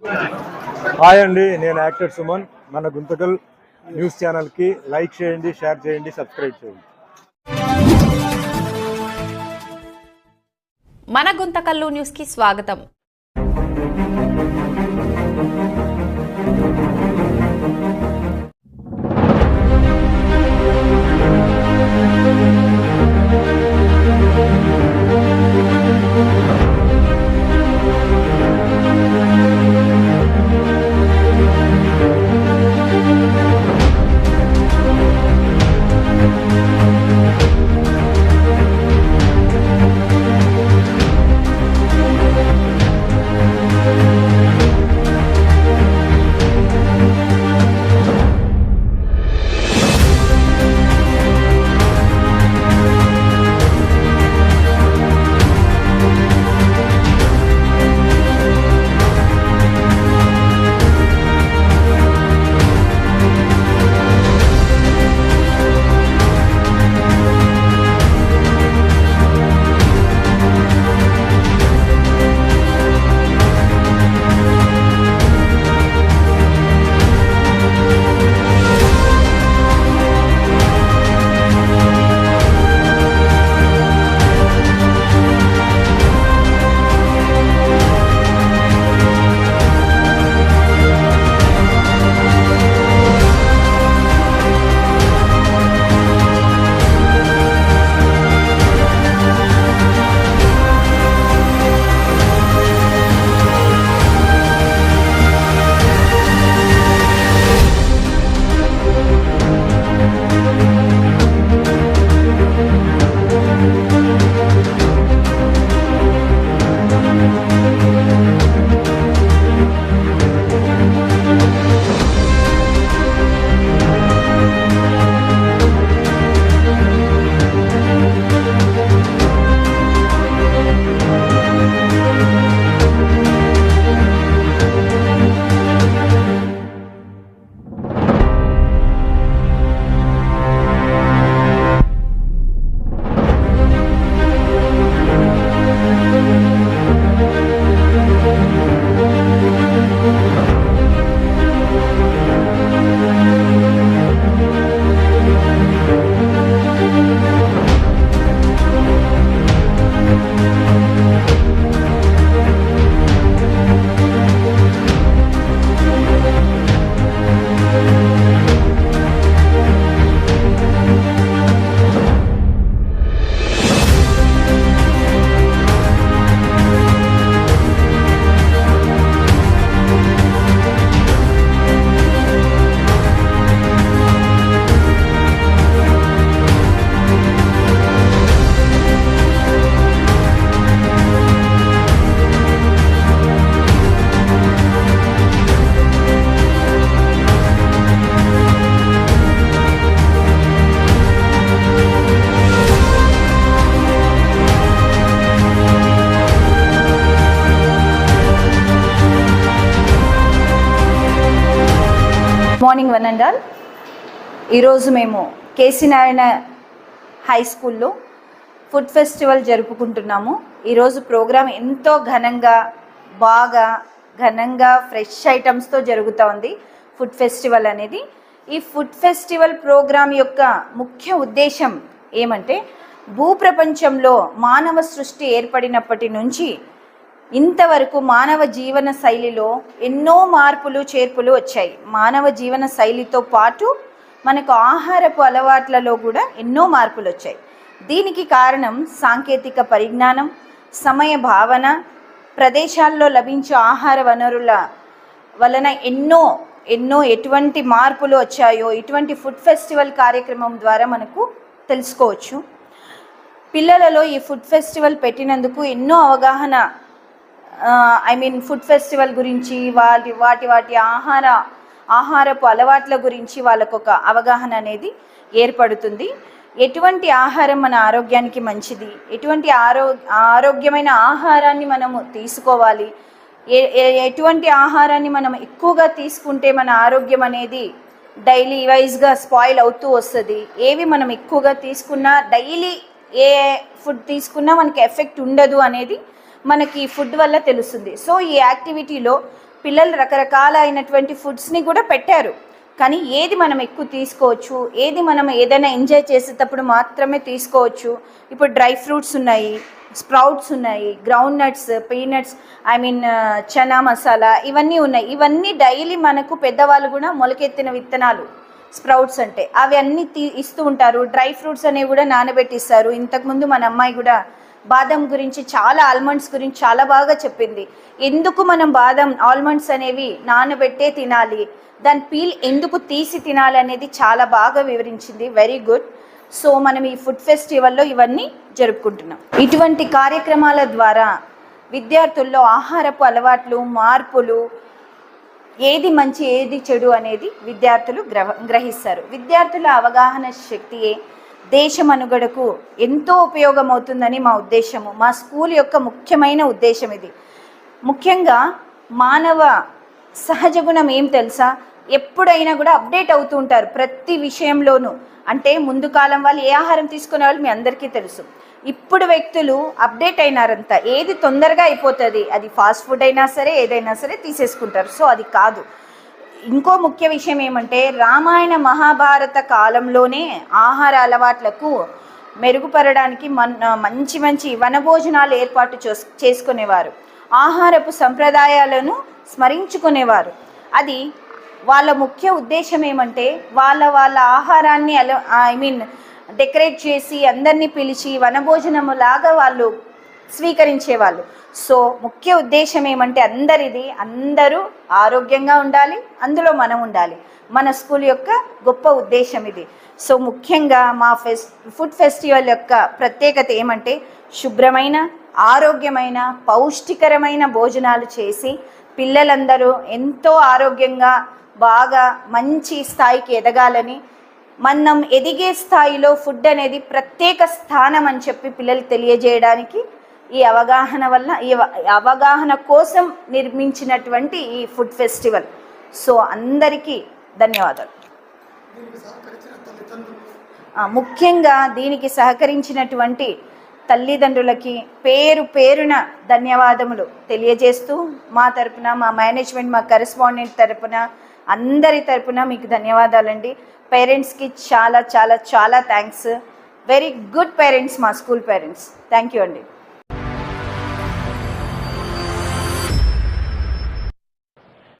Hi అండి, నేను actor Suman. మన గుంతకల్ న్యూస్ ఛానల్కి లైక్ చేయండి, షేర్ చేయండి, సబ్స్క్రైబ్ చేయండి. మన గుంతకల్లు న్యూస్కి స్వాగతం. Morning one and all. ఈరోజు మేము కేసీ నారాయణ హై స్కూల్లో ఫుడ్ ఫెస్టివల్ జరుపుకుంటున్నాము. ఈరోజు ప్రోగ్రాం ఎంతో ఘనంగా ఫ్రెష్ ఐటమ్స్తో జరుగుతూ ఉంది ఫుడ్ ఫెస్టివల్ అనేది. ఈ ఫుడ్ ఫెస్టివల్ ప్రోగ్రాం యొక్క ముఖ్య ఉద్దేశం ఏమంటే, భూప్రపంచంలో మానవ సృష్టి ఏర్పడినప్పటి నుంచి ఇంతవరకు మానవ జీవన శైలిలో ఎన్నో మార్పులు చేర్పులు వచ్చాయి. మానవ జీవన శైలితో పాటు మనకు ఆహారపు అలవాట్లలో కూడా ఎన్నో మార్పులు వచ్చాయి. దీనికి కారణం సాంకేతిక పరిజ్ఞానం, సమయ భావన, ప్రదేశాల్లో లభించే ఆహార వనరుల వలన ఎన్నో ఎటువంటి మార్పులు వచ్చాయో ఇటువంటి ఫుడ్ ఫెస్టివల్ కార్యక్రమం ద్వారా మనకు తెలుసుకోవచ్చు. పిల్లలలో ఈ ఫుడ్ ఫెస్టివల్ పెట్టినందుకు ఎన్నో అవగాహన, ఫుడ్ ఫెస్టివల్ గురించి వాటి ఆహారపు అలవాట్ల గురించి వాళ్ళకు ఒక అవగాహన అనేది ఏర్పడుతుంది. ఎటువంటి ఆహారం మన ఆరోగ్యానికి మంచిది, ఎటువంటి ఆరోగ్యమైన ఆహారాన్ని మనము తీసుకోవాలి, ఎటువంటి ఆహారాన్ని మనం ఎక్కువగా తీసుకుంటే మన ఆరోగ్యం అనేది డైలీ వైజ్గా స్పాయిల్ అవుతూ వస్తుంది, ఏవి మనం ఎక్కువగా తీసుకున్నా డైలీ ఏ ఫుడ్ తీసుకున్నా మనకి ఎఫెక్ట్ ఉండదు అనేది మనకి ఫుడ్ వల్ల తెలుస్తుంది. సో ఈ యాక్టివిటీలో పిల్లలు రకరకాలైనటువంటి ఫుడ్స్ని కూడా పెట్టారు. కానీ ఏది మనం ఎక్కువ తీసుకోవచ్చు, ఏది మనం ఏదైనా ఎంజాయ్ చేసేటప్పుడు మాత్రమే తీసుకోవచ్చు. ఇప్పుడు డ్రై ఫ్రూట్స్ ఉన్నాయి, స్ప్రౌట్స్ ఉన్నాయి, ground nuts, peanuts, chana masala ఇవన్నీ ఉన్నాయి. ఇవన్నీ డైలీ మనకు పెద్దవాళ్ళు కూడా మొలకెత్తిన విత్తనాలు స్ప్రౌట్స్ అంటే అవి అన్నీ ఇస్తూ ఉంటారు. డ్రై ఫ్రూట్స్ అనేవి కూడా నానబెట్టిస్తారు. ఇంతకుముందు మన అమ్మాయి కూడా బాదం గురించి ఆల్మండ్స్ గురించి చాలా బాగా చెప్పింది. ఎందుకు మనం ఆల్మండ్స్ అనేవి నానబెట్టే తినాలి, దాని పీల్ ఎందుకు తీసి తినాలి అనేది చాలా బాగా వివరించింది. Very good. సో మనం ఈ ఫుడ్ ఫెస్టివల్లో ఇవన్నీ జరుపుకుంటున్నాం. ఇటువంటి కార్యక్రమాల ద్వారా విద్యార్థుల్లో ఆహారపు అలవాట్లు, మార్పులు, ఏది మంచి ఏది చెడు అనేది విద్యార్థులు గ్రహిస్తారు. విద్యార్థుల అవగాహన శక్తియే దేశ మనుగడకు ఎంతో ఉపయోగమవుతుందని మా ఉద్దేశము. మా స్కూల్ యొక్క ముఖ్యమైన ఉద్దేశం ఇది. ముఖ్యంగా మానవ సహజ గుణం ఏం తెలుసా, ఎప్పుడైనా కూడా అప్డేట్ అవుతూ ఉంటారు ప్రతి విషయంలోనూ. అంటే ముందు కాలం వాళ్ళు ఏ ఆహారం తీసుకునే వాళ్ళు మీ అందరికీ తెలుసు. ఇప్పుడు వ్యక్తులు అప్డేట్ అయినారంతా, ఏది తొందరగా అయిపోతుంది, అది ఫాస్ట్ ఫుడ్ అయినా సరే ఏదైనా సరే తీసేసుకుంటారు. సో అది కాదు. ఇంకో ముఖ్య విషయం ఏమంటే, రామాయణ మహాభారత కాలంలోనే ఆహార అలవాట్లకు మెరుగుపరడానికి మంచి మంచి వనభోజనాలు ఏర్పాటు చేసుకునేవారు. ఆహారపు సంప్రదాయాలను స్మరించుకునేవారు. అది వాళ్ళ ముఖ్య ఉద్దేశం ఏమంటే, వాళ్ళ ఆహారాన్ని డెకరేట్ చేసి అందరినీ పిలిచి వనభోజనము లాగా వాళ్ళు స్వీకరించేవాళ్ళు. సో ముఖ్య ఉద్దేశం ఏమంటే అందరూ ఆరోగ్యంగా ఉండాలి, అందులో మనం ఉండాలి. మన స్కూల్ యొక్క గొప్ప ఉద్దేశం ఇది. సో ముఖ్యంగా మా ఫుడ్ ఫెస్టివల్ యొక్క ప్రత్యేకత ఏమంటే, శుభ్రమైన, ఆరోగ్యమైన, పౌష్టికరమైన భోజనాలు చేసి పిల్లలందరూ ఎంతో ఆరోగ్యంగా బాగా మంచి స్థాయికి ఎదగాలని, మనం ఎదిగే స్థాయిలో ఫుడ్ అనేది ప్రత్యేక స్థానం అని చెప్పి పిల్లలు తెలియజేయడానికి ఈ అవగాహన కోసం నిర్మించినటువంటి ఈ ఫుడ్ ఫెస్టివల్. సో అందరికీ ధన్యవాదాలు. ముఖ్యంగా దీనికి సహకరించినటువంటి తల్లిదండ్రులకి పేరున ధన్యవాదములు తెలియజేస్తూ, మా తరపున, మా మేనేజ్మెంట్, మా కరెస్పాండెంట్ తరపున, అందరి తరపున మీకు ధన్యవాదాలండి. పేరెంట్స్కి చాలా చాలా చాలా థ్యాంక్స్. వెరీ గుడ్ పేరెంట్స్, మా స్కూల్ పేరెంట్స్. థ్యాంక్ యూ అండి.